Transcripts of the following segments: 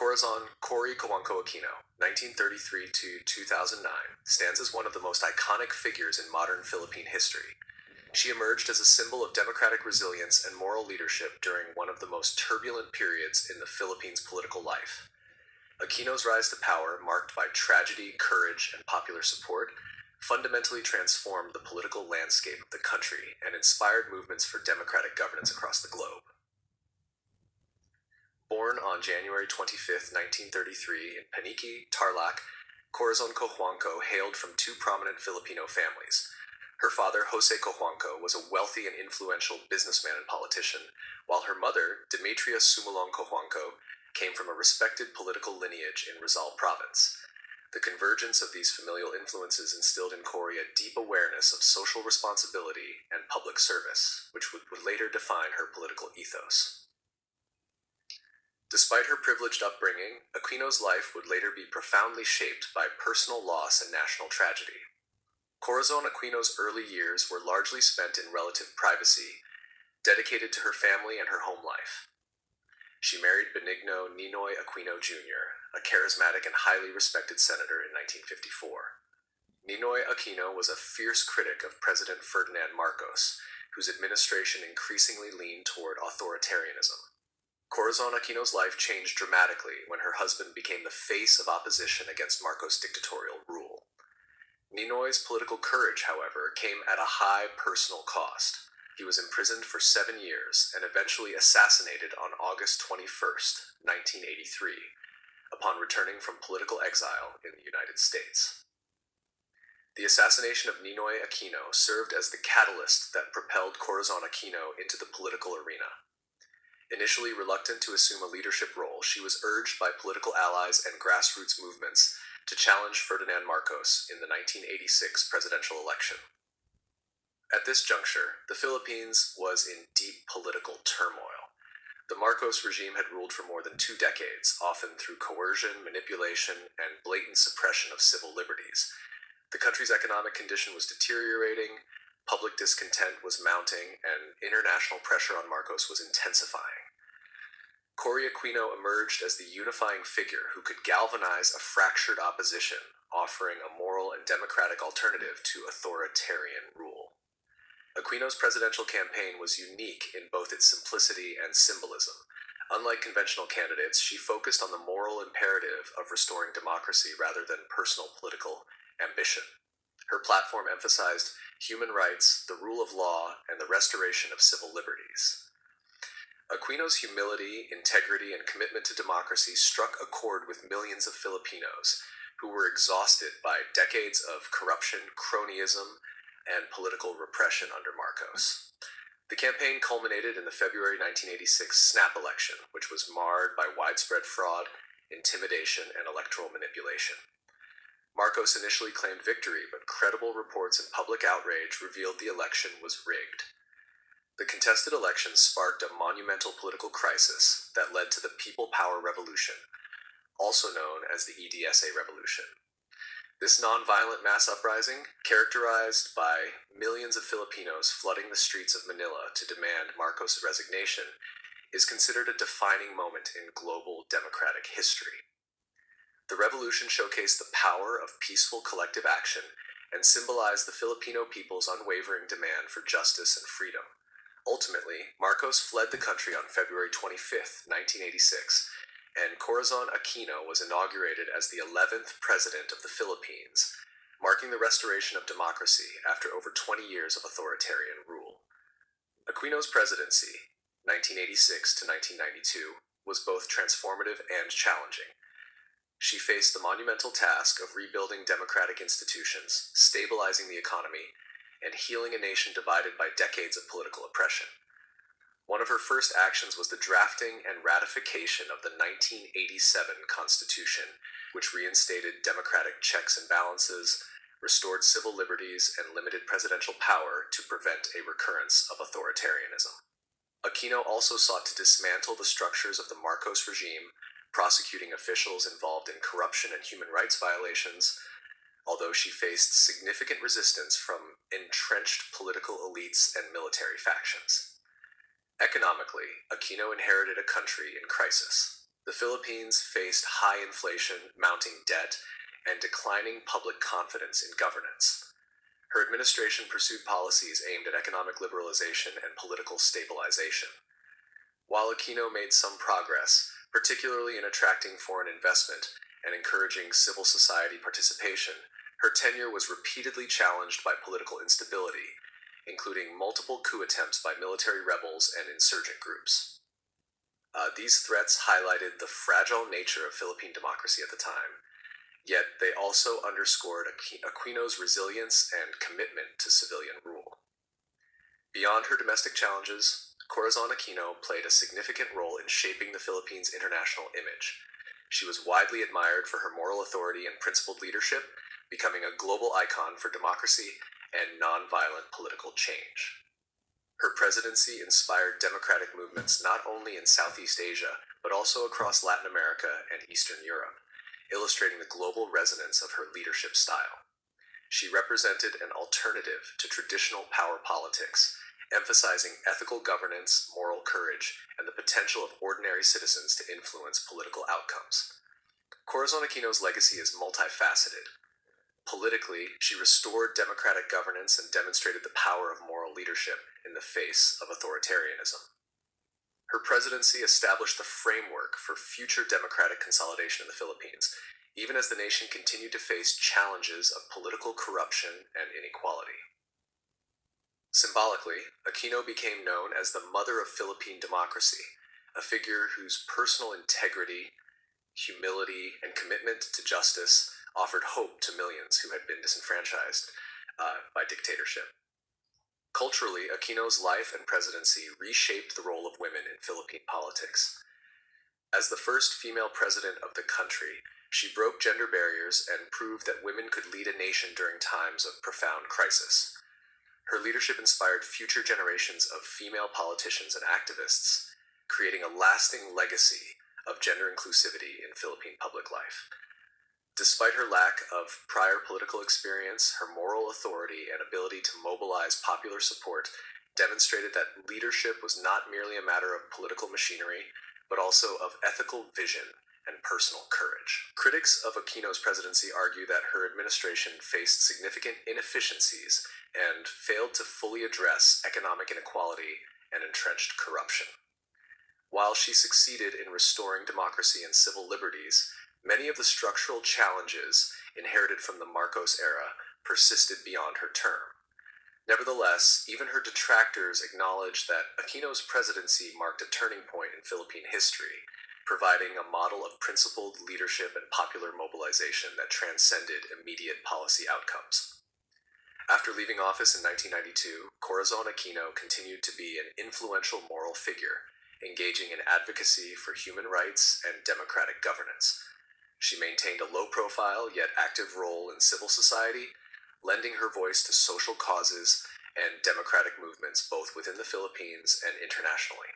Corazon Cory Cojuangco Aquino, 1933 to 2009, stands as one of the most iconic figures in modern Philippine history. She emerged as a symbol of democratic resilience and moral leadership during one of the most turbulent periods in the Philippines' political life. Aquino's rise to power, marked by tragedy, courage, and popular support, fundamentally transformed the political landscape of the country and inspired movements for democratic governance across the globe. Born on January 25, 1933, in Paniqui, Tarlac, Corazon Cojuangco hailed from two prominent Filipino families. Her father, Jose Cojuangco, was a wealthy and influential businessman and politician, while her mother, Demetria Sumulong Cojuangco, came from a respected political lineage in Rizal Province. The convergence of these familial influences instilled in Cory a deep awareness of social responsibility and public service, which would later define her political ethos. Despite her privileged upbringing, Aquino's life would later be profoundly shaped by personal loss and national tragedy. Corazon Aquino's early years were largely spent in relative privacy, dedicated to her family and her home life. She married Benigno Ninoy Aquino Jr., a charismatic and highly respected senator in 1954. Ninoy Aquino was a fierce critic of President Ferdinand Marcos, whose administration increasingly leaned toward authoritarianism. Corazon Aquino's life changed dramatically when her husband became the face of opposition against Marcos' dictatorial rule. Ninoy's political courage, however, came at a high personal cost. He was imprisoned for 7 years and eventually assassinated on August 21, 1983, upon returning from political exile in the United States. The assassination of Ninoy Aquino served as the catalyst that propelled Corazon Aquino into the political arena. Initially reluctant to assume a leadership role, she was urged by political allies and grassroots movements to challenge Ferdinand Marcos in the 1986 presidential election. At this juncture, the Philippines was in deep political turmoil. The Marcos regime had ruled for more than 2 decades, often through coercion, manipulation, and blatant suppression of civil liberties. The country's economic condition was deteriorating, public discontent was mounting, and international pressure on Marcos was intensifying. Cory Aquino emerged as the unifying figure who could galvanize a fractured opposition, offering a moral and democratic alternative to authoritarian rule. Aquino's presidential campaign was unique in both its simplicity and symbolism. Unlike conventional candidates, she focused on the moral imperative of restoring democracy rather than personal political ambition. Her platform emphasized human rights, the rule of law, and the restoration of civil liberties. Aquino's humility, integrity, and commitment to democracy struck a chord with millions of Filipinos who were exhausted by decades of corruption, cronyism, and political repression under Marcos. The campaign culminated in the February 1986 snap election, which was marred by widespread fraud, intimidation, and electoral manipulation. Marcos initially claimed victory, but credible reports and public outrage revealed the election was rigged. The contested election sparked a monumental political crisis that led to the People Power Revolution, also known as the EDSA Revolution. This nonviolent mass uprising, characterized by millions of Filipinos flooding the streets of Manila to demand Marcos' resignation, is considered a defining moment in global democratic history. The revolution showcased the power of peaceful collective action and symbolized the Filipino people's unwavering demand for justice and freedom. Ultimately, Marcos fled the country on February 25, 1986, and Corazon Aquino was inaugurated as the 11th president of the Philippines, marking the restoration of democracy after over 20 years of authoritarian rule. Aquino's presidency, 1986 to 1992, was both transformative and challenging. She faced the monumental task of rebuilding democratic institutions, stabilizing the economy, and healing a nation divided by decades of political oppression. One of her first actions was the drafting and ratification of the 1987 Constitution, which reinstated democratic checks and balances, restored civil liberties, and limited presidential power to prevent a recurrence of authoritarianism. Aquino also sought to dismantle the structures of the Marcos regime, prosecuting officials involved in corruption and human rights violations, although she faced significant resistance from entrenched political elites and military factions. Economically, Aquino inherited a country in crisis. The Philippines faced high inflation, mounting debt, and declining public confidence in governance. Her administration pursued policies aimed at economic liberalization and political stabilization. While Aquino made some progress, particularly in attracting foreign investment and encouraging civil society participation, her tenure was repeatedly challenged by political instability, including multiple coup attempts by military rebels and insurgent groups. These threats highlighted the fragile nature of Philippine democracy at the time, yet they also underscored Aquino's resilience and commitment to civilian rule. Beyond her domestic challenges, Corazon Aquino played a significant role in shaping the Philippines' international image. She was widely admired for her moral authority and principled leadership, becoming a global icon for democracy and nonviolent political change. Her presidency inspired democratic movements not only in Southeast Asia, but also across Latin America and Eastern Europe, illustrating the global resonance of her leadership style. She represented an alternative to traditional power politics, emphasizing ethical governance, moral courage, and the potential of ordinary citizens to influence political outcomes. Corazon Aquino's legacy is multifaceted. Politically, she restored democratic governance and demonstrated the power of moral leadership in the face of authoritarianism. Her presidency established the framework for future democratic consolidation in the Philippines, even as the nation continued to face challenges of political corruption and inequality. Symbolically, Aquino became known as the mother of Philippine democracy, a figure whose personal integrity, humility, and commitment to justice offered hope to millions who had been disenfranchised by dictatorship. Culturally, Aquino's life and presidency reshaped the role of women in Philippine politics. As the first female president of the country, she broke gender barriers and proved that women could lead a nation during times of profound crisis. Her leadership inspired future generations of female politicians and activists, creating a lasting legacy of gender inclusivity in Philippine public life. Despite her lack of prior political experience, her moral authority and ability to mobilize popular support demonstrated that leadership was not merely a matter of political machinery, but also of ethical vision and personal courage. Critics of Aquino's presidency argue that her administration faced significant inefficiencies and failed to fully address economic inequality and entrenched corruption. While she succeeded in restoring democracy and civil liberties, many of the structural challenges inherited from the Marcos era persisted beyond her term. Nevertheless, even her detractors acknowledge that Aquino's presidency marked a turning point in Philippine history, providing a model of principled leadership and popular mobilization that transcended immediate policy outcomes. After leaving office in 1992, Corazon Aquino continued to be an influential moral figure, engaging in advocacy for human rights and democratic governance. She maintained a low-profile yet active role in civil society, lending her voice to social causes and democratic movements both within the Philippines and internationally.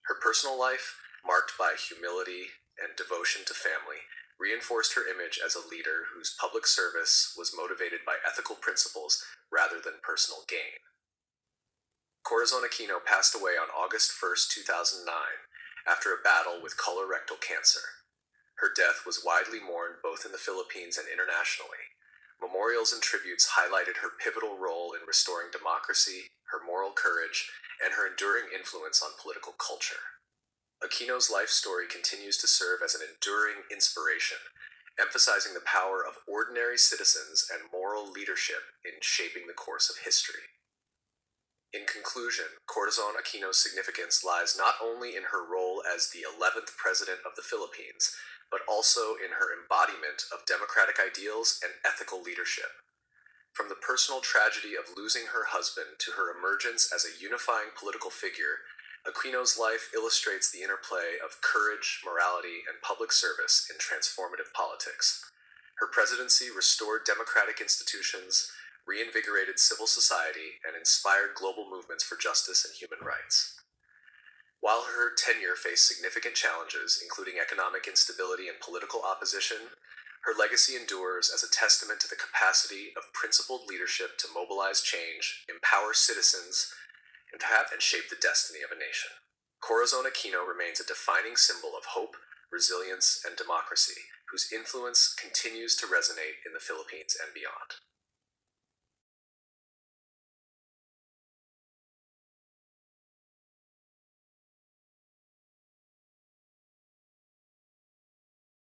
Her personal life, marked by humility and devotion to family, reinforced her image as a leader whose public service was motivated by ethical principles rather than personal gain. Corazon Aquino passed away on August 1, 2009, after a battle with colorectal cancer. Her death was widely mourned both in the Philippines and internationally. Memorials and tributes highlighted her pivotal role in restoring democracy, her moral courage, and her enduring influence on political culture. Aquino's life story continues to serve as an enduring inspiration, emphasizing the power of ordinary citizens and moral leadership in shaping the course of history. In conclusion, Corazon Aquino's significance lies not only in her role as the 11th president of the Philippines, but also in her embodiment of democratic ideals and ethical leadership. From the personal tragedy of losing her husband to her emergence as a unifying political figure, Aquino's life illustrates the interplay of courage, morality, and public service in transformative politics. Her presidency restored democratic institutions, reinvigorated civil society, and inspired global movements for justice and human rights. While her tenure faced significant challenges, including economic instability and political opposition, her legacy endures as a testament to the capacity of principled leadership to mobilize change, empower citizens, and shape the destiny of a nation. Corazon Aquino remains a defining symbol of hope, resilience, and democracy, whose influence continues to resonate in the Philippines and beyond.